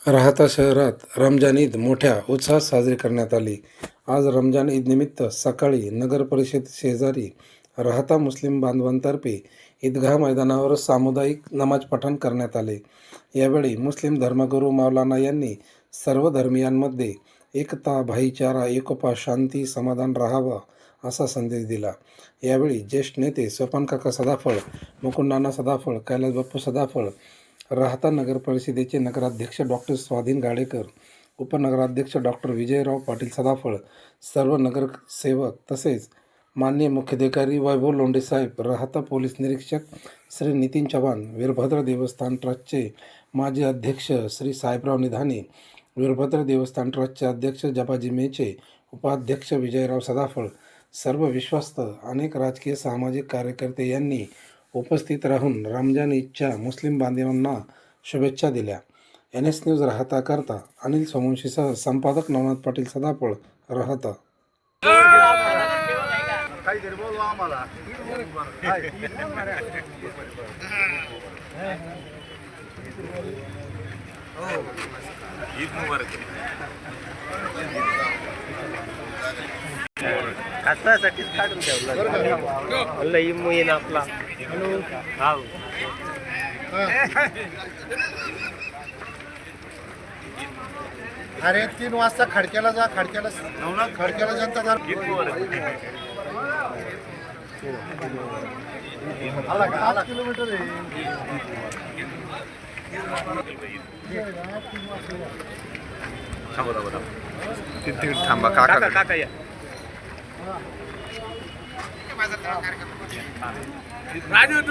राहाता शहरात रमजान ईद मोठ्या उत्साहात साजरी करण्यात आली. आज रमजान ईदनिमित्त सकाळी नगर परिषद शेजारी राहाता मुस्लिम बांधवांतर्फे ईदगाह मैदानावर सामुदायिक नमाज पठण करण्यात आले. यावेळी मुस्लिम धर्मगुरू मौलाना यांनी सर्व धर्मियांमध्ये एकता, भाईचारा, एकोपा, शांती, समाधान राहावा असा संदेश दिला. यावेळी ज्येष्ठ नेते स्वपनकाका सदाफळ, मुकुंदनाना सदाफळ, कैलास बाप्पू सदाफळ, राहाता नगर परिषदेचे नगराध्यक्ष डॉक्टर स्वाधीन गाडेकर, उपनगराध्यक्ष डॉक्टर विजयराव पाटील सदाफळ, सर्व नगरसेवक तसेच माननीय मुख्याधिकारी वैभव लोंढे साहेब, राहाता पोलीस निरीक्षक श्री नितीन चव्हाण, वीरभद्र देवस्थान ट्रस्टचे माजी अध्यक्ष श्री साहेबराव निधाने, वीरभद्र देवस्थान ट्रस्टचे अध्यक्ष जबाजी मेचे, उपाध्यक्ष विजयराव सदाफळ, सर्व विश्वस्त, अनेक राजकीय सामाजिक कार्यकर्ते यांनी उपस्थित राहून रमजान ईदच्या मुस्लिम बांधवांना शुभेच्छा दिल्या. NS न्यूज राहाता करता अनिल सोमवंशीसह संपादक नवनाथ पाटील सदाफळ, राहाता. काढून ठेवलं इमू येईन आपला. अरे 3 वाजता खडक्याला जा, खडक्याला जनता जा. आला किलोमीटर आहे. थांबा काका या राजू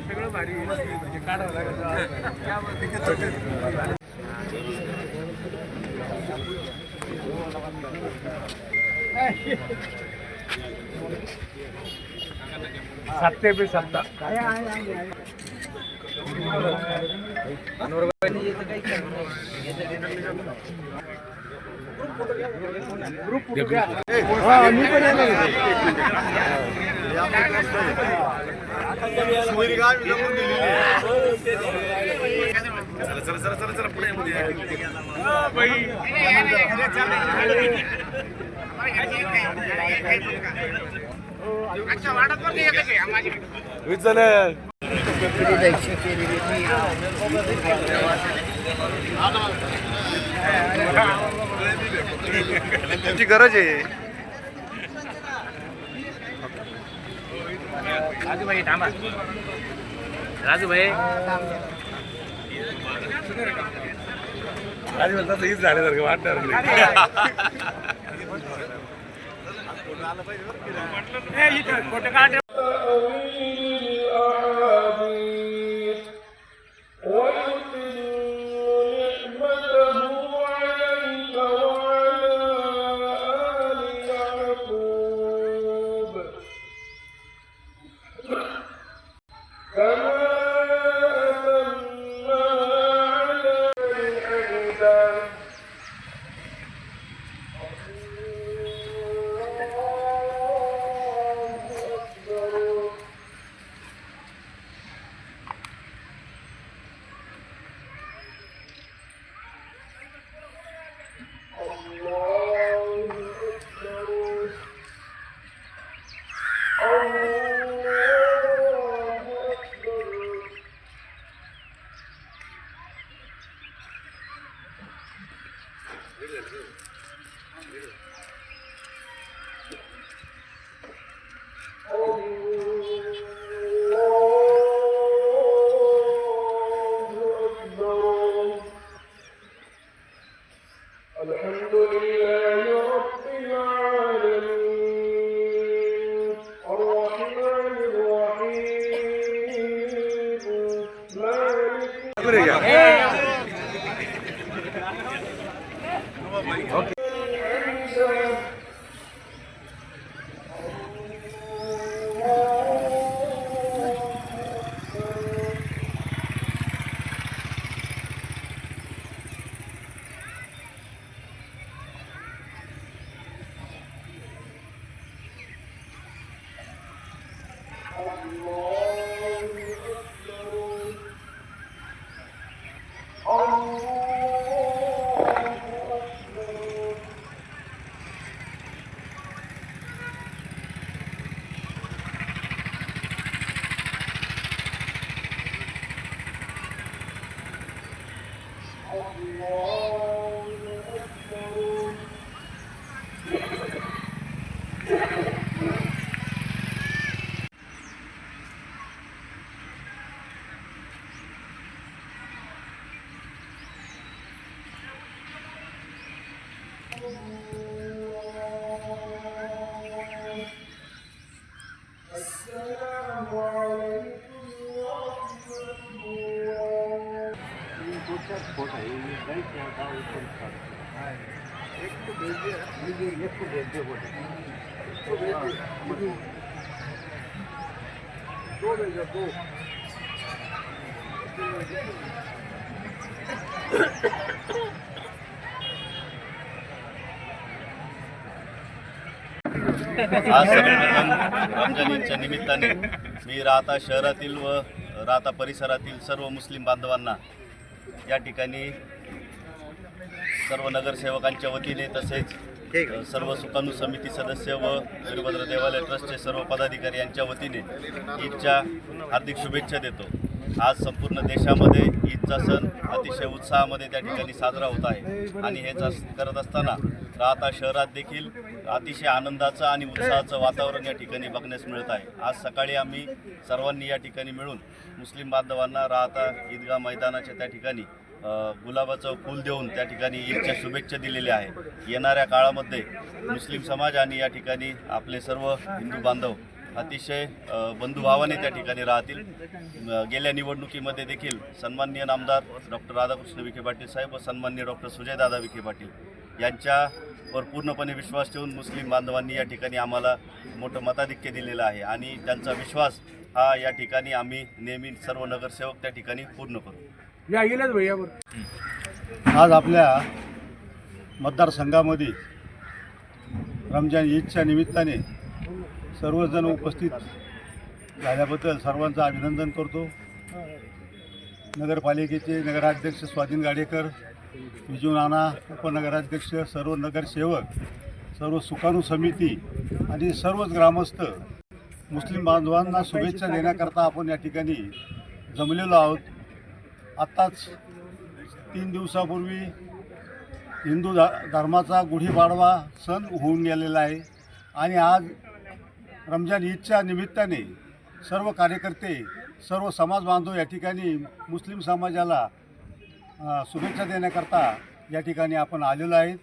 सगळं भारी काढावं लागेल. 7 पे 7 चला पुढे त्यांची गरज आहे. राजूभाई थांबा. राजूभाई तसं हीच झाल्यासारखं वाटणार फोटो काढ. आज सर्वप्रथम रमजान ईदच्या निमित्ताने मी राहता शहरातील व राहता परिसरातील सर्व मुस्लिम बांधवांना या ठिकाणी सर्व नगरसेवकांच्या वतीने तसेच सर्व सुकाणू समिती सदस्य व वीरभद्र देवालय ट्रस्टचे सर्व पदाधिकारी यांच्या वतीने ईदच्या हार्दिक शुभेच्छा देतो. आज संपूर्ण देशामध्ये ईदचा सण अतिशय उत्साहामध्ये त्या ठिकाणी साजरा होत आहे आणि हे करत असताना राहता शहरात देखील अतिशय आनंदाचं आणि उत्साहाचं वातावरण या ठिकाणी बघण्यास मिळत आहे. आज सकाळी आम्ही सर्वांनी या ठिकाणी मिळून मुस्लिम बांधवांना राहता ईदगाह मैदानाच्या त्या ठिकाणी गुलाबाचं फूल देऊन त्या ठिकाणी ईदच्या शुभेच्छा दिलेल्या आहे. येणाऱ्या काळामध्ये मुस्लिम समाज आणि या ठिकाणी आपले सर्व हिंदू बांधव अतिशय बंधुभावाने त्या ठिकाणी राहतील. गेल्या निवडणुकीमध्ये देखील सन्माननीय नामदार डॉक्टर राधाकृष्ण विखे पाटील साहेब व सन्माननीय डॉक्टर सुजयदादा विखे पाटील यांच्यावर पूर्णपणे विश्वास ठेवून मुस्लिम बांधवांनी या ठिकाणी आम्हाला मोठं मताधिक्य दिलेलं आहे आणि त्यांचा विश्वास हा या ठिकाणी आम्ही नेहमी सर्व नगरसेवक त्या ठिकाणी पूर्ण करू. आज आपल्या मतदारसंघामध्ये रमजान ईदच्या निमित्ताने सर्वजण उपस्थित झाल्याबद्दल सर्वांचं अभिनंदन करतो. नगरपालिकेचे नगराध्यक्ष स्वाधीन गाडेकर, विजू नाना, उपनगराध्यक्ष, सर्व नगरसेवक, सर्व सुकाणू समिती आणि सर्वच ग्रामस्थ मुस्लिम बांधवांना शुभेच्छा देण्याकरता आपण या ठिकाणी जमलेलो आहोत. आत्ताच 3 दिवसापूर्वी हिंदू धर्माचा गुढीपाडवा सण होऊन गेलेला आहे आणि आज रमजान ईदच्या निमित्ताने सर्व कार्यकर्ते, सर्व समाज बांधव या ठिकाणी मुस्लिम समाजाला शुभेच्छा देण्याकरता या ठिकाणी आपण आलेलो आहेत.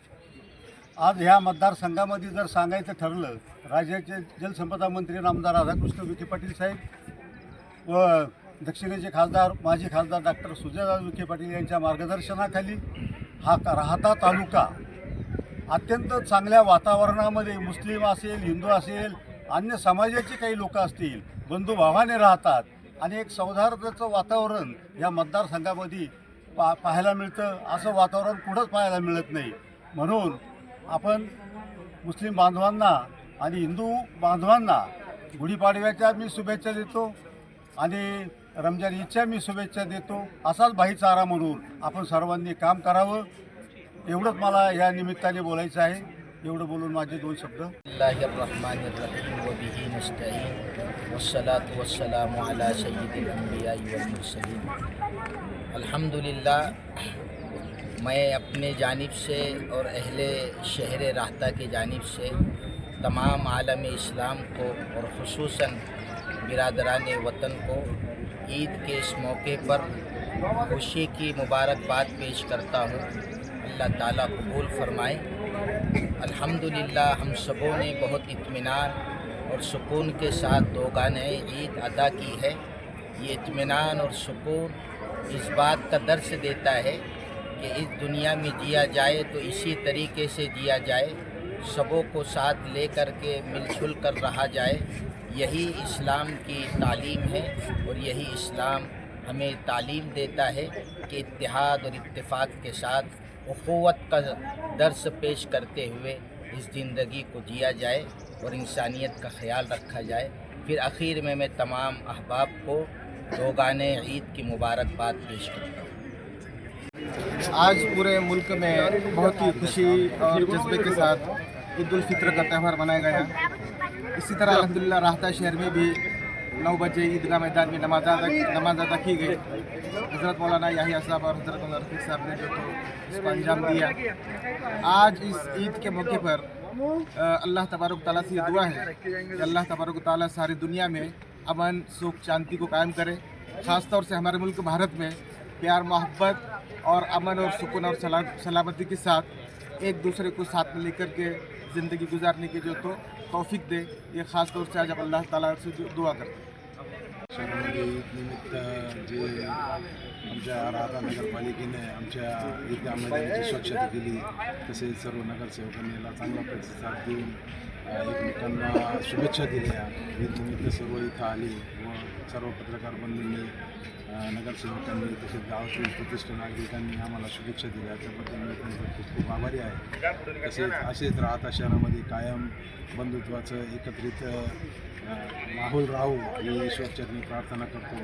आज ह्या मतदारसंघामध्ये जर सांगायचं ठरलं, राज्याचे जलसंपदा मंत्री नामदार राधाकृष्ण विखे पाटील साहेब व दक्षिणेचे खासदार माजी खासदार डॉक्टर सुजयदादा विखे पाटील यांच्या मार्गदर्शनाखाली हा राहता तालुका अत्यंत चांगल्या वातावरणामध्ये मुस्लिम असेल, हिंदू असेल, अन्य समाजाचे काही लोक असतील, बंधुभावाने राहतात आणि एक सौहार्दाचं वातावरण या मतदारसंघामध्ये पाहायला मिळतं. असं वातावरण कुठंच पाहायला मिळत नाही. म्हणून आपण मुस्लिम बांधवांना आणि हिंदू बांधवांना गुढीपाडव्याच्या मी शुभेच्छा देतो आणि रमजान ईदच्या मी शुभेच्छा देतो. असाच भाईचारा म्हणून आपण सर्वांनी काम करावं एवढंच मला या निमित्ताने बोलायचं आहे. एवढं बोलून माझे 2 शब्द. बिस्मिल्लाहिर्रहमानिर्रहीम व बिही नस्तईन वस्सलातु वस्सलामु अला सय्यिदिल अंबियाइ वल मुरसलीन. अल्हम्दुलिल्लाह, मैं अपने जानिब से और अहले शहर राहता की जानिब से तमाम आलम इस्लाम को और ख़ुसूसन बिरादरान वतन को ईद के इस मौके पर खुशी की मुबारकबाद पेश करता हूँ. अल्लाह ताला कबूल फरमाए. अल्हम्दुलिल्लाह, हम सबों ने बहुत इत्मीनान और सुकून के साथ दोगाने ईद अदा की है. ये इत्मीनान और सुकून इस बात का दर्श देता है कि इस दुनिया में जिया जाए तो इसी तरीके से जिया जाए, सबों को साथ ले कर के मिलजुल कर रहा जाए। यही इस्लाम की तालीम है और यही इस्लाम हमें तालीम देता है कि इत्तेहाद और इत्तेफाक के साथ उख़ुवत का दर्स पेश करते हुए इस ज़िंदगी को जिया जाए और इंसानियत का ख्याल रखा जाए। फिर आखिर में मैं तमाम अहबाब को रोगाने ईद की मुबारकबाद पेश करता हूँ। आज पूरे मुल्क में बहुत ही खुशी और जज्बे के साथ ईद उल फित्र का त्यौहार मनाया गया। इसी तरह अल्हम्दुलिल्लाह राहता शहर में भी 9 बजे ईदगाह मैदान में नमाज अदा की गई। हज़रत मौलाना याहिया साहब और हज़रत मौलाना रफ़ीक साहब ने जो तो इसको अंजाम दिया। आज इस ईद के मौके पर अल्लाह तबारक ताला से ये दुआ है कि अल्लाह तबारक ताला सारी दुनिया में अमन सुख शांति को कायम करे। ख़ास तौर से हमारे मुल्क भारत में प्यार मोहब्बत और अमन और सुकून और सलामती के साथ एक दूसरे को साथ में लेकर के ज़िंदगी गुजारने की जो तो तौफीक दे, ये ख़ास तौर से आज अब अल्लाह ताला से दुआ करते हैं। शहरामध्ये ईदनिमित्त जे आमच्या राहता नगरपालिकेने आमच्या ईदगाह मैदानाची स्वच्छता केली, तसेच सर्व नगरसेवकांनी याला चांगला प्रतिसाद देऊन एकमेकांना शुभेच्छा दिल्या। ईदनिमित्त सर्व इथं आली व सर्व पत्रकार बंधूंनी नगरसेवकांनी तसेच गावातील प्रतिष्ठित नागरिकांनी आम्हाला शुभेच्छा दिल्या, त्याबद्दल मी त्यांचा खूप खूप आभारी आहे। तसेच असेच राहता शहरामध्ये कायम बंधुत्वाचं एकत्रित माहोल राहू ही ईश्वरचरणी प्रार्थना करतो।